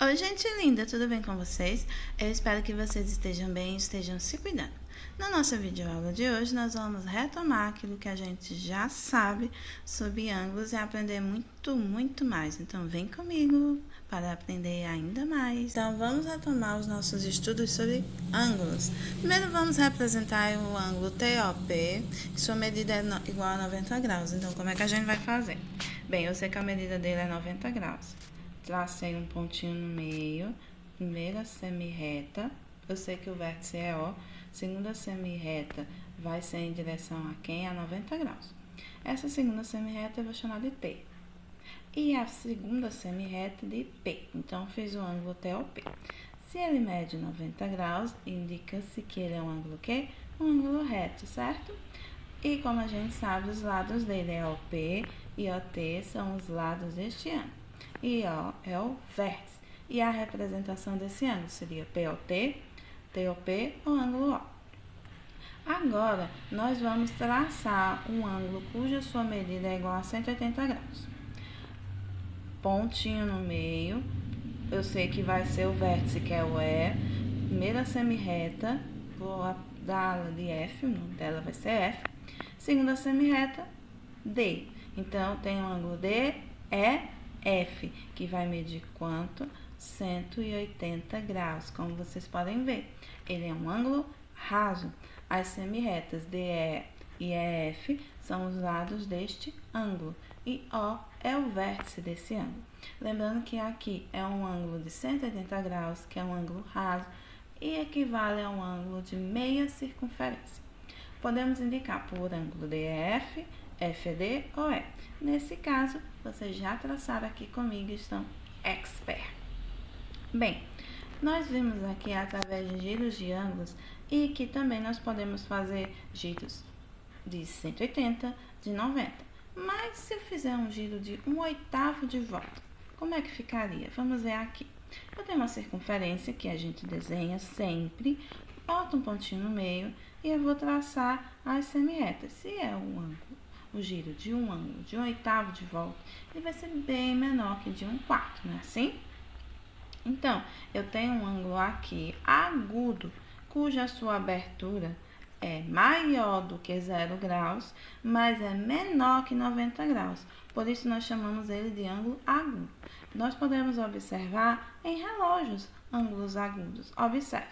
Oi, gente linda, tudo bem com vocês? Eu espero que vocês estejam bem e estejam se cuidando. Na nossa videoaula de hoje, nós vamos retomar aquilo que a gente já sabe sobre ângulos e aprender muito mais. Então, vem comigo para aprender ainda mais. Então, vamos retomar os nossos estudos sobre ângulos. Primeiro, vamos representar o ângulo TOP, que sua medida é igual a 90 graus. Então, como é que a gente vai fazer? Bem, eu sei que a medida dele é 90 graus. Tracei um pontinho no meio, primeira semi-reta, eu sei que o vértice é O, segunda semi-reta vai ser em direção a quem? A 90 graus. Essa segunda semi-reta eu vou chamar de T. E a segunda semi-reta de P. Então, fiz o ângulo TOP. Se ele mede 90 graus, indica-se que ele é um ângulo quê? Um ângulo reto, certo? E como a gente sabe, os lados dele é OP e OT são os lados deste ângulo. E O é o vértice. E a representação desse ângulo seria POT, TOP ou ângulo O. Agora, nós vamos traçar um ângulo cuja sua medida é igual a 180 graus. Pontinho no meio, eu sei que vai ser o vértice, que é o E. Primeira semi-reta, vou dar ela de F, o nome dela vai ser F. Segunda semi-reta, D. Então, tem o ângulo DEF, que vai medir quanto? 180 graus, como vocês podem ver. Ele é um ângulo raso. As semi-retas DE e EF são os lados deste ângulo. E O é o vértice desse ângulo. Lembrando que aqui é um ângulo de 180 graus, que é um ângulo raso, e equivale a um ângulo de meia circunferência. Podemos indicar por ângulo DEF, FD ou E. Nesse caso, vocês já traçaram aqui comigo e estão expert. Bem, nós vimos aqui através de giros de ângulos e que também nós podemos fazer giros de 180, de 90. Mas se eu fizer um giro de 1/8 de volta, como é que ficaria? Vamos ver aqui. Eu tenho uma circunferência que a gente desenha sempre, bota um pontinho no meio e eu vou traçar as semi-retas. Se é um ângulo, o giro de um ângulo de 1/8 de volta, ele vai ser bem menor que de 1/4, não é assim? Então, eu tenho um ângulo aqui agudo, cuja sua abertura é maior do que 0 graus, mas é menor que 90 graus. Por isso, nós chamamos ele de ângulo agudo. Nós podemos observar em relógios ângulos agudos. Observe.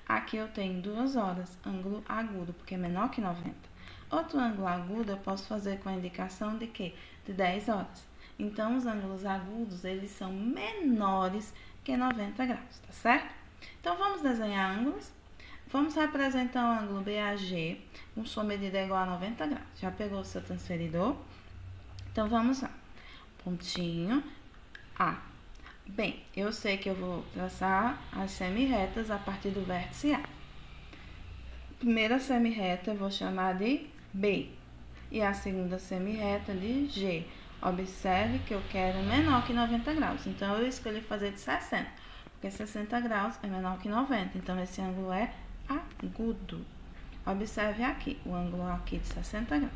Aqui eu tenho 2 horas, ângulo agudo, porque é menor que 90. Outro ângulo agudo eu posso fazer com a indicação de quê? De 10 horas. Então, os ângulos agudos, eles são menores que 90 graus, tá certo? Então, vamos desenhar ângulos. Vamos representar o ângulo BAG, com sua medida igual a 90 graus. Já pegou o seu transferidor? Então, vamos lá. Pontinho A. Bem, eu sei que eu vou traçar as semi-retas a partir do vértice A. Primeira semi-reta eu vou chamar de B e a segunda semi-reta de G. Observe que eu quero menor que 90 graus, então eu escolhi fazer de 60, porque 60 graus é menor que 90, então esse ângulo é agudo. Observe aqui, o ângulo aqui de 60 graus.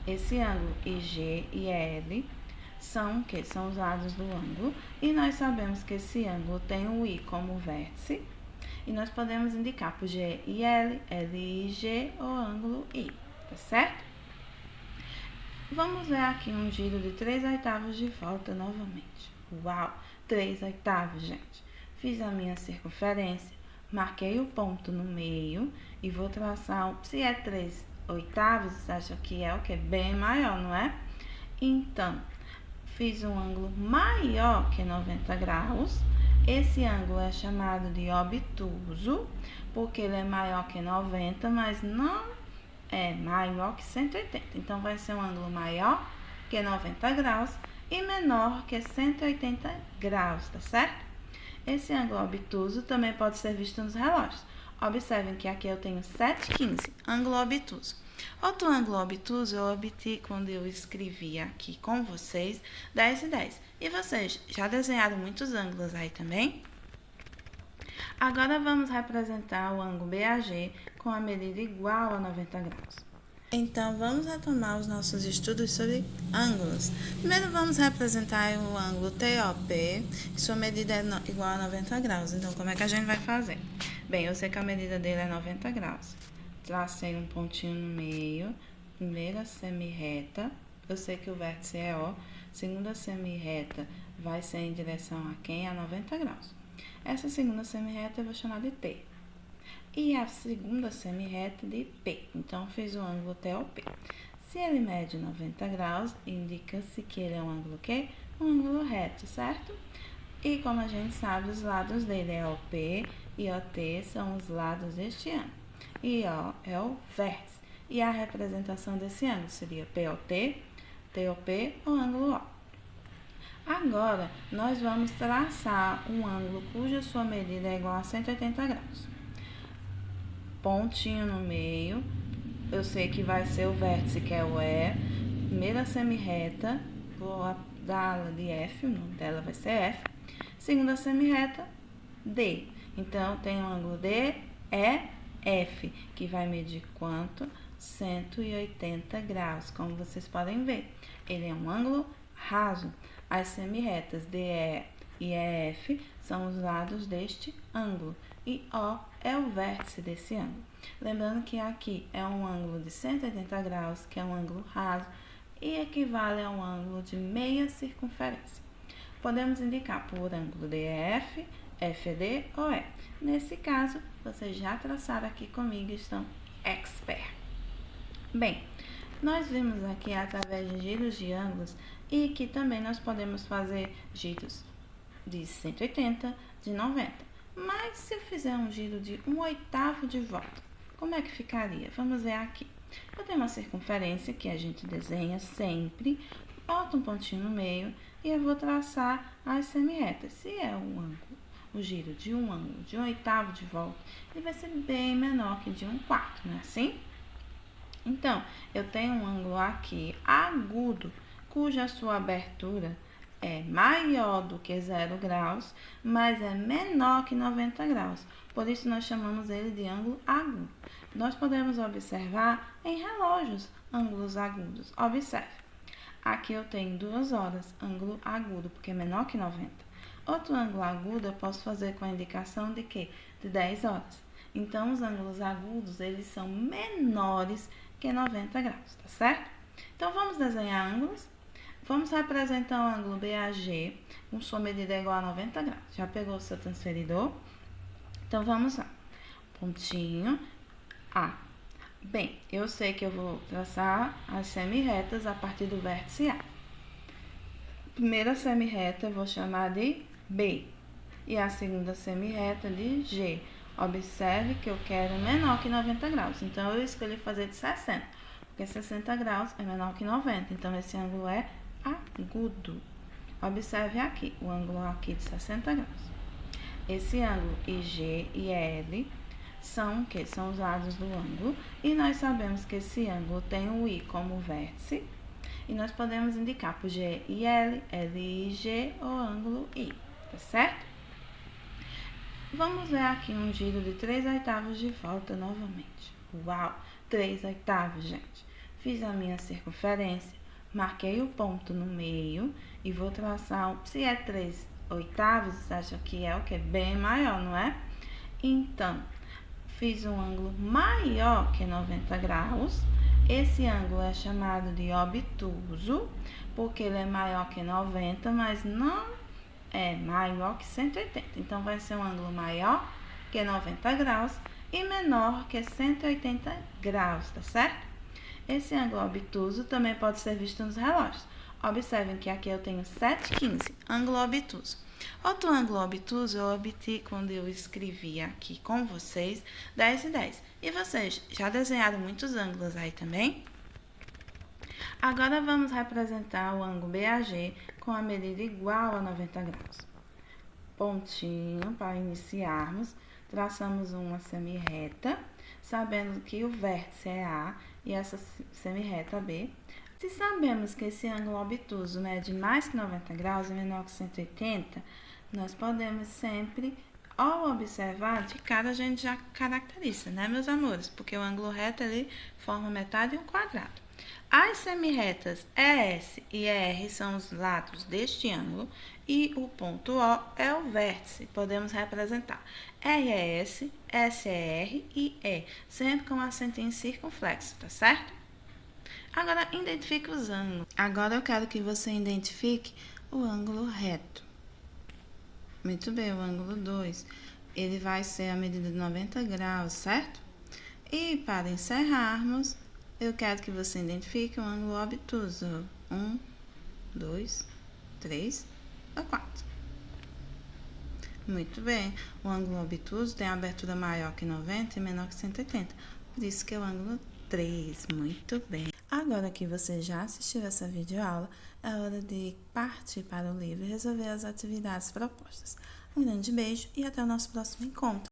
Esse ângulo IG e L são o que? São os lados do ângulo, e nós sabemos que esse ângulo tem o I como vértice, e nós podemos indicar por G e L, L e G, o ângulo I, tá certo? Vamos ver aqui um giro de 3/8 de volta novamente. Uau, 3/8, gente. Fiz a minha circunferência, marquei o ponto no meio e vou traçar, se é 3/8, você acha que é o que? Bem maior, não é? Então, fiz um ângulo maior que 90 graus. Esse ângulo é chamado de obtuso, porque ele é maior que 90, mas não é maior que 180. Então, vai ser um ângulo maior que 90 graus e menor que 180 graus, tá certo? Esse ângulo obtuso também pode ser visto nos relógios. Observem que aqui eu tenho 7,15, ângulo obtuso. Outro ângulo obtuso eu obtive quando eu escrevi aqui com vocês 10 e 10. E vocês já desenharam muitos ângulos aí também? Agora vamos representar o ângulo BAG com a medida igual a 90 graus. Então, vamos retomar os nossos estudos sobre ângulos. Primeiro, vamos representar o ângulo TOP, e sua medida é igual a 90 graus. Então, como é que a gente vai fazer? Bem, eu sei que a medida dele é 90 graus. Tracei um pontinho no meio, primeira semi-reta. Eu sei que o vértice é O. Segunda semi-reta vai ser em direção a quem? A 90 graus. Essa segunda semi-reta eu vou chamar de T. E a segunda semi-reta de P. Então, fiz o ângulo TOP. Se ele mede 90 graus, indica-se que ele é um ângulo quê? Um ângulo reto, certo? E como a gente sabe, os lados dele é OP e OT são os lados deste ângulo. E O é o vértice. E a representação desse ângulo seria POT, TOP ou ângulo O. Agora, nós vamos traçar um ângulo cuja sua medida é igual a 180 graus. Pontinho no meio, eu sei que vai ser o vértice, que é o E, primeira semi-reta, vou dar ala de F, o nome dela vai ser F, segunda semi-reta, D. Então, tem o ângulo DEF, que vai medir quanto? 180 graus, como vocês podem ver. Ele é um ângulo raso. As semi-retas DE e EF são os lados deste ângulo. E O é o vértice desse ângulo. Lembrando que aqui é um ângulo de 180 graus, que é um ângulo raso, e equivale a um ângulo de meia circunferência. Podemos indicar por ângulo DEF, FD ou E. Nesse caso, vocês já traçaram aqui comigo e estão expert. Bem, nós vimos aqui através de giros de ângulos e que também nós podemos fazer giros de 180, de 90. Mas se eu fizer um giro de 1/8 de volta, como é que ficaria? Vamos ver aqui. Eu tenho uma circunferência que a gente desenha sempre, bota um pontinho no meio e eu vou traçar as semi-retas. Se é o giro de um ângulo de 1/8 de volta, ele vai ser bem menor que de 1/4, não é assim? Então, eu tenho um ângulo aqui agudo, cuja sua abertura é maior do que 0 graus, mas é menor que 90 graus. Por isso, nós chamamos ele de ângulo agudo. Nós podemos observar em relógios ângulos agudos. Observe. Aqui eu tenho 2 horas, ângulo agudo, porque é menor que 90. Outro ângulo agudo eu posso fazer com a indicação de quê? De 10 horas. Então, os ângulos agudos, eles são menores que 90 graus, tá certo? Então, vamos desenhar ângulos. Vamos representar o ângulo BAG com sua medida igual a 90 graus. Já pegou o seu transferidor? Então, vamos lá. Pontinho A. Bem, eu sei que eu vou traçar as semi-retas a partir do vértice A. Primeira semi-reta eu vou chamar de B. E a segunda semi-reta de G. Observe que eu quero menor que 90 graus. Então, eu escolhi fazer de 60. Porque 60 graus é menor que 90. Então, esse ângulo é agudo. Observe aqui, o ângulo aqui de 60 graus. Esse ângulo IG e L são o que? São os lados do ângulo. E nós sabemos que esse ângulo tem o I como vértice. E nós podemos indicar por G e L, L e G, o ângulo I. Tá certo? Vamos ver aqui um giro de 3/8 de volta novamente. Uau! 3/8, gente. Fiz a minha circunferência. Marquei o ponto no meio e vou traçar, se é 3/8, vocês acham que é o que? Bem maior, não é? Então, fiz um ângulo maior que 90 graus. Esse ângulo é chamado de obtuso, porque ele é maior que 90, mas não é maior que 180. Então, vai ser um ângulo maior que 90 graus e menor que 180 graus, tá certo? Esse ângulo obtuso também pode ser visto nos relógios. Observem que aqui eu tenho 7,15, ângulo obtuso. Outro ângulo obtuso eu obtive quando eu escrevi aqui com vocês 10 e 10. E vocês já desenharam muitos ângulos aí também? Agora vamos representar o ângulo BAG com a medida igual a 90 graus. Pontinho para iniciarmos, traçamos uma semi-reta, sabendo que o vértice é A e essa semi-reta B. Se sabemos que esse ângulo obtuso mede mais que 90 graus e menor que 180, nós podemos sempre Ao observar, de cara a gente já caracteriza, né, meus amores? Porque o ângulo reto ele forma metade de um quadrado. As semirretas ES e ER são os lados deste ângulo e o ponto O é o vértice. Podemos representar RES, SER e E, sempre com acentinho circunflexo, tá certo? Agora, identifique os ângulos. Agora eu quero que você identifique o ângulo reto. Muito bem, o ângulo 2, ele vai ser a medida de 90 graus, certo? E para encerrarmos, eu quero que você identifique o ângulo obtuso. 1, 2, 3 ou 4. Muito bem, o ângulo obtuso tem a abertura maior que 90 e menor que 180, por isso que é o ângulo 3. Muito bem. Agora que você já assistiu essa videoaula, é hora de partir para o livro e resolver as atividades propostas. Um grande beijo e até o nosso próximo encontro.